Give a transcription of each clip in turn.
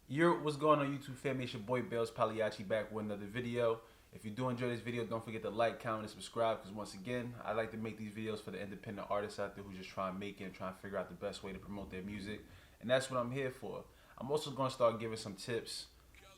What's going on YouTube family? It's your boy Bailz Pagliacci back with another video. If you do enjoy this video, don't forget to like, comment, and subscribe because once again, I like to make these videos for the independent artists out there who just try and make it and try and figure out the best way to promote their music. And that's what I'm here for. I'm also going to start giving some tips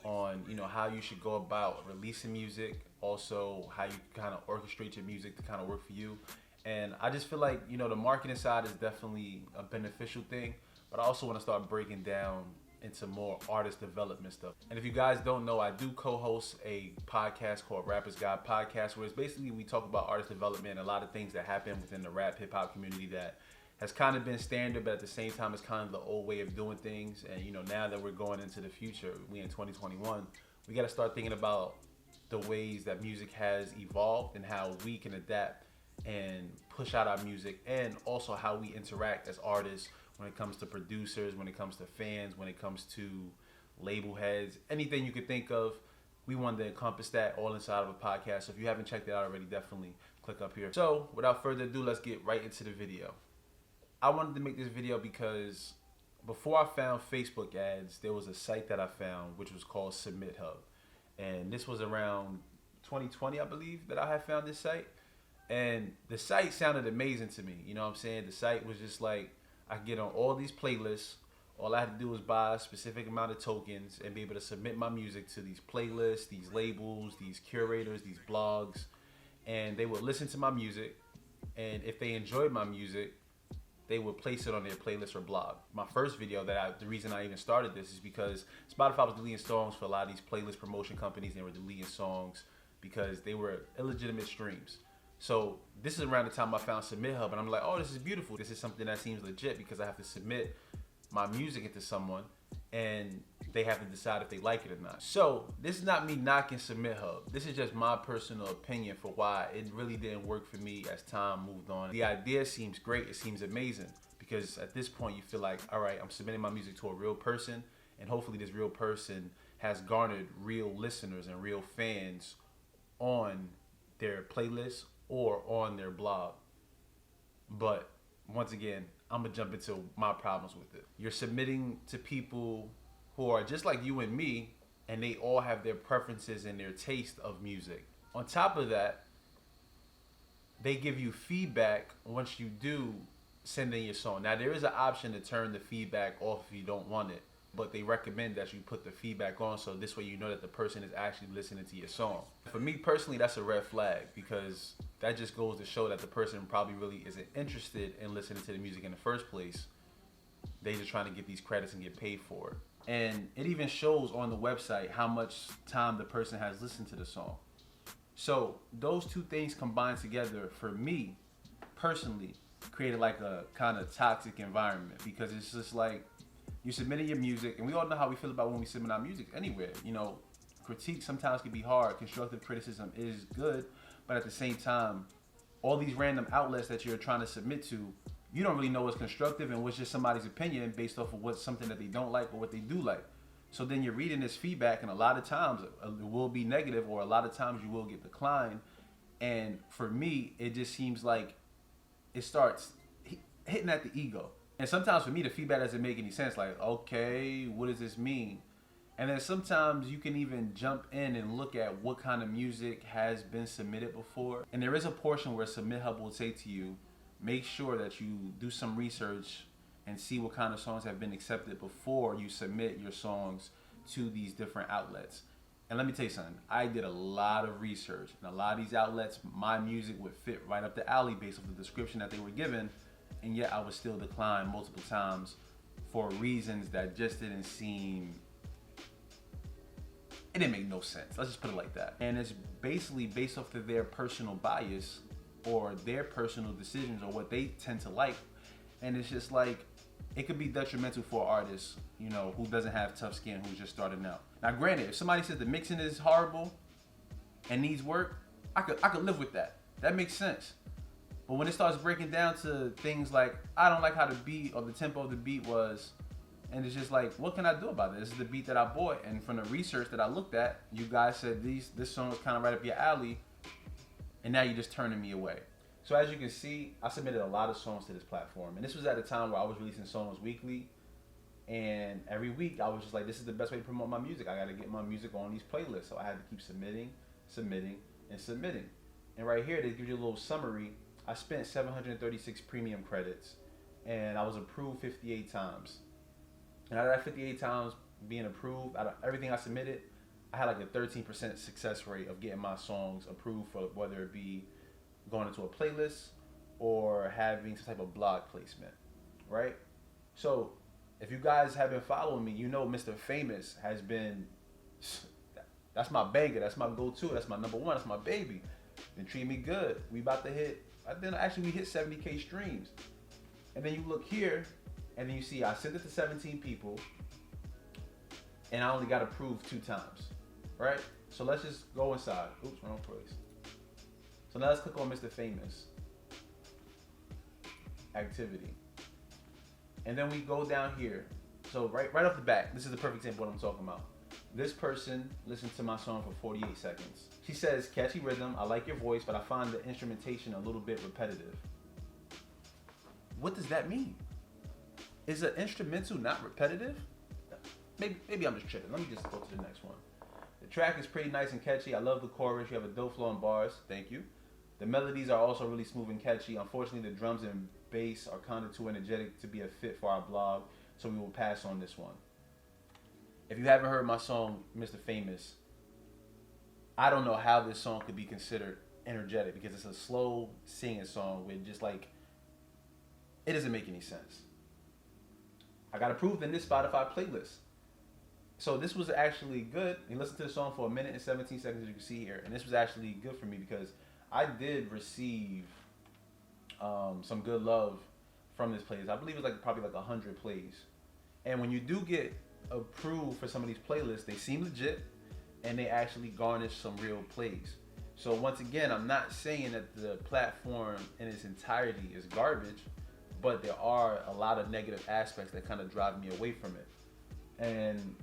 on, how you should go about releasing music, also how you kind of orchestrate your music to kind of work for you. And I just feel like, the marketing side is definitely a beneficial thing, but I also want to start breaking down into more artist development stuff. And if you guys don't know, I do co-host a podcast called Rapper's Guide Podcast, where it's basically we talk about artist development and a lot of things that happen within the rap hip hop community that has kind of been standard, but at the same time it's kind of the old way of doing things. And now that we're going into the future, we in 2021, we got to start thinking about the ways that music has evolved and how we can adapt and push out our music, and also how we interact as artists when it comes to producers, when it comes to fans, when it comes to label heads, anything you could think of. We wanted to encompass that all inside of a podcast. So if you haven't checked it out already, definitely click up here. So without further ado, let's get right into the video. I wanted to make this video because before I found Facebook ads, there was a site that I found which was called Submithub. And this was around 2020, I believe, that I had found this site. And the site sounded amazing to me. You know what I'm saying? The site was just like, I could get on all these playlists. All I had to do was buy a specific amount of tokens and be able to submit my music to these playlists, these labels, these curators, these blogs. And they would listen to my music. And if they enjoyed my music, they would place it on their playlist or blog. My first video, the reason I even started this is because Spotify was deleting songs for a lot of these playlist promotion companies. They were deleting songs because they were illegitimate streams. So this is around the time I found Submithub, and I'm like, oh, this is beautiful. This is something that seems legit because I have to submit my music into someone and they have to decide if they like it or not. So this is not me knocking Submithub. This is just my personal opinion for why it really didn't work for me as time moved on. The idea seems great. It seems amazing because at this point you feel like, all right, I'm submitting my music to a real person, and hopefully this real person has garnered real listeners and real fans on their playlist or on their blog. But once again, I'm gonna jump into my problems with it. You're submitting to people who are just like you and me, and they all have their preferences and their taste of music. On top of that, they give you feedback once you do send in your song. Now there is an option to turn the feedback off if you don't want it, but they recommend that you put the feedback on so this way you know that the person is actually listening to your song. For me personally, that's a red flag because that just goes to show that the person probably really isn't interested in listening to the music in the first place. They just trying to get these credits and get paid for it. And it even shows on the website how much time the person has listened to the song. So those two things combined together for me personally created like a kind of toxic environment because it's just like, you're submitting your music, and we all know how we feel about when we submit our music anywhere. Critique sometimes can be hard. Constructive criticism is good, but at the same time, all these random outlets that you're trying to submit to, you don't really know what's constructive and what's just somebody's opinion based off of what's something that they don't like or what they do like. So then you're reading this feedback, and a lot of times it will be negative, or a lot of times you will get declined. And for me, it just seems like it starts hitting at the ego. And sometimes for me, the feedback doesn't make any sense. Like, okay, what does this mean? And then sometimes you can even jump in and look at what kind of music has been submitted before. And there is a portion where Submithub will say to you, make sure that you do some research and see what kind of songs have been accepted before you submit your songs to these different outlets. And let me tell you something, I did a lot of research. And a lot of these outlets, my music would fit right up the alley based off the description that they were given. And yet I was still declined multiple times for reasons that just didn't seem, it didn't make no sense. Let's just put it like that. And it's basically based off of their personal bias or their personal decisions or what they tend to like. And it's just like, it could be detrimental for artists, who doesn't have tough skin, who's just starting out. Now granted, if somebody says the mixing is horrible and needs work, I could live with that. That makes sense. But when it starts breaking down to things like, I don't like how the beat or the tempo of the beat was, and it's just like, what can I do about this? This is the beat that I bought, and from the research that I looked at, you guys said this song was kind of right up your alley, and now you're just turning me away. So as you can see, I submitted a lot of songs to this platform, and this was at a time where I was releasing songs weekly, And every week I was just like, this is the best way to promote my music. I got to get my music on these playlists. So I had to keep submitting, and submitting. And right here, they give you a little summary. I spent 736 premium credits, and I was approved 58 times. And out of that 58 times being approved, out of everything I submitted, I had like a 13% success rate of getting my songs approved for whether it be going into a playlist or having some type of blog placement, right? So if you guys have been following me, you know Mr. Famous has been, that's my banger, that's my go-to, that's my number one, that's my baby. Been treating me good. We about to hit, we hit 70K streams. And then you look here, and then you see I sent it to 17 people, and I only got approved 2 times, right? So let's just go inside. Oops, wrong place. So now let's click on Mr. Famous. Activity. And then we go down here. So right off the bat, this is the perfect example of what I'm talking about. This person listened to my song for 48 seconds. She says, catchy rhythm, I like your voice, but I find the instrumentation a little bit repetitive. What does that mean? Is an instrumental not repetitive? Maybe I'm just tripping. Let me just go to the next one. The track is pretty nice and catchy. I love the chorus. You have a dope flow and bars. Thank you. The melodies are also really smooth and catchy. Unfortunately, the drums and bass are kind of too energetic to be a fit for our blog, so we will pass on this one. If you haven't heard my song, Mr. Famous, I don't know how this song could be considered energetic because it's a slow singing song with just like, it doesn't make any sense. I got approved in this Spotify playlist. So this was actually good. You listen to the song for 1 minute and 17 seconds, as you can see here. And this was actually good for me because I did receive some good love from this playlist. I believe it was probably 100 plays. And when you do get approved for some of these playlists, they seem legit and they actually garnish some real plays. So once again, I'm not saying that the platform in its entirety is garbage, but there are a lot of negative aspects that kind of drive me away from it. And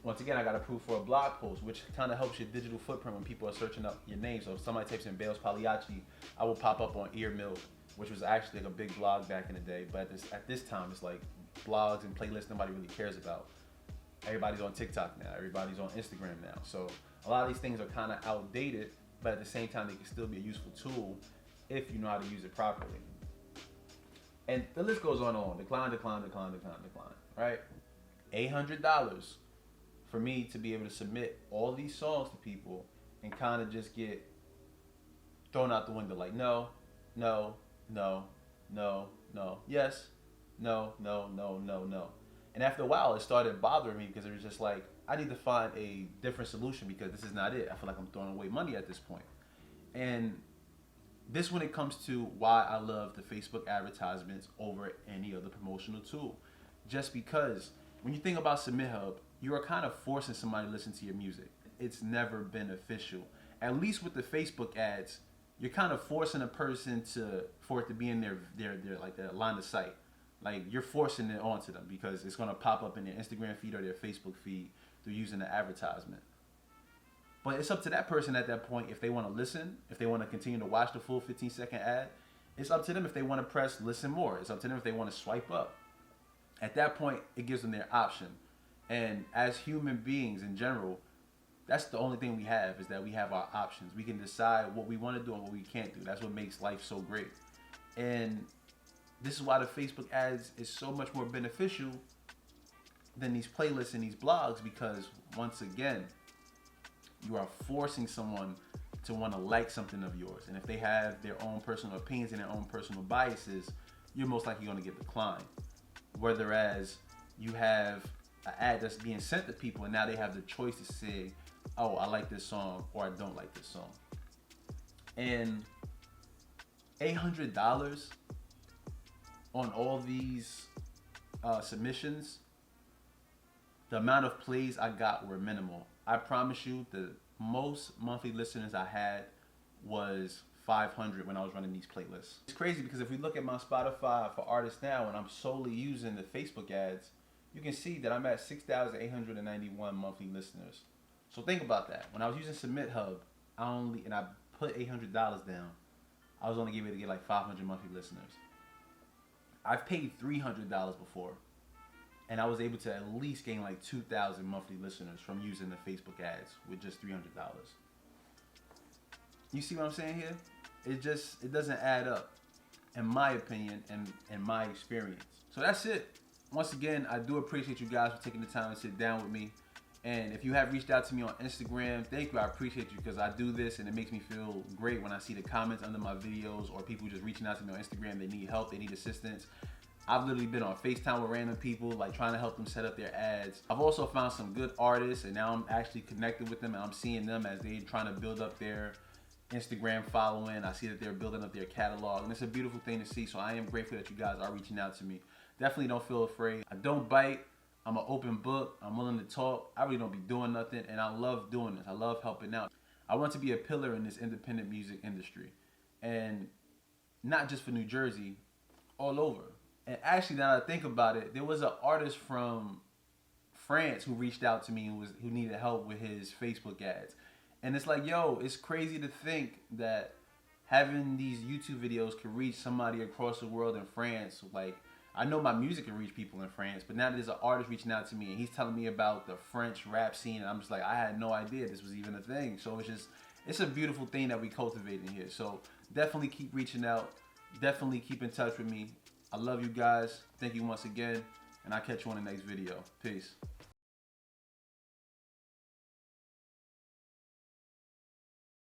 once again, I got approved for a blog post, which kind of helps your digital footprint when people are searching up your name. So if somebody types in Bailz Pagliacci, I will pop up on Ear Mill, which was actually like a big blog back in the day. But at this time, it's like blogs and playlists nobody really cares about. Everybody's on TikTok now. Everybody's on Instagram now. So a lot of these things are kind of outdated, but at the same time, they can still be a useful tool if you know how to use it properly. And the list goes on and on. Decline, right? $800 for me to be able to submit all these songs to people and kind of just get thrown out the window like, no, yes, no. And after a while, it started bothering me because it was just like, I need to find a different solution because this is not it. I feel like I'm throwing away money at this point. And this when it comes to why I love the Facebook advertisements over any other promotional tool. Just because when you think about Submithub, you are kind of forcing somebody to listen to your music. It's never beneficial. At least with the Facebook ads, you're kind of forcing a person for it to be in their line of sight. Like you're forcing it onto them because it's gonna pop up in their Instagram feed or their Facebook feed through using the advertisement. But it's up to that person at that point if they want to listen, if they want to continue to watch the full 15-second ad. It's up to them if they want to press listen more. It's up to them if they want to swipe up. At that point, it gives them their option. And as human beings in general, that's the only thing we have is that we have our options. We can decide what we want to do and what we can't do. That's what makes life so great. And this is why the Facebook ads is so much more beneficial than these playlists and these blogs because once again, you are forcing someone to want to like something of yours. And if they have their own personal opinions and their own personal biases, you're most likely going to get declined. Whereas you have an ad that's being sent to people and now they have the choice to say, oh, I like this song or I don't like this song. And $800 on all these submissions, the amount of plays I got were minimal. I promise you the most monthly listeners I had was 500 when I was running these playlists. It's crazy because if we look at my Spotify for artists now and I'm solely using the Facebook ads, you can see that I'm at 6,891 monthly listeners. So think about that. When I was using Submithub, I put $800 down, I was only able to get like 500 monthly listeners. I've paid $300 before And I was able to at least gain like 2,000 monthly listeners from using the Facebook ads with just $300. You see what I'm saying here? It doesn't add up, in my opinion and in my experience. So that's it. Once again, I do appreciate you guys for taking the time to sit down with me. And if you have reached out to me on Instagram, thank you. I appreciate you, because I do this and it makes me feel great when I see the comments under my videos, or people just reaching out to me on Instagram. They need help, they need assistance. I've literally been on FaceTime with random people, like trying to help them set up their ads. I've also found some good artists, and now I'm actually connected with them, and I'm seeing them as they're trying to build up their Instagram following. I see that they're building up their catalog, and it's a beautiful thing to see. So I am grateful that you guys are reaching out to me. Definitely don't feel afraid. I don't bite. I'm an open book. I'm willing to talk. I really don't be doing nothing, and I love doing this. I love helping out. I want to be a pillar in this independent music industry, and not just for New Jersey, all over. And actually, now that I think about it, there was an artist from France who reached out to me and who needed help with his Facebook ads. And it's like, yo, it's crazy to think that having these YouTube videos could reach somebody across the world in France. Like, I know my music can reach people in France, but now there's an artist reaching out to me and he's telling me about the French rap scene, and I'm just like, I had no idea this was even a thing. So it's a beautiful thing that we cultivating here. So definitely keep reaching out. Definitely keep in touch with me. I love you guys. Thank you once again, and I'll catch you on the next video. Peace.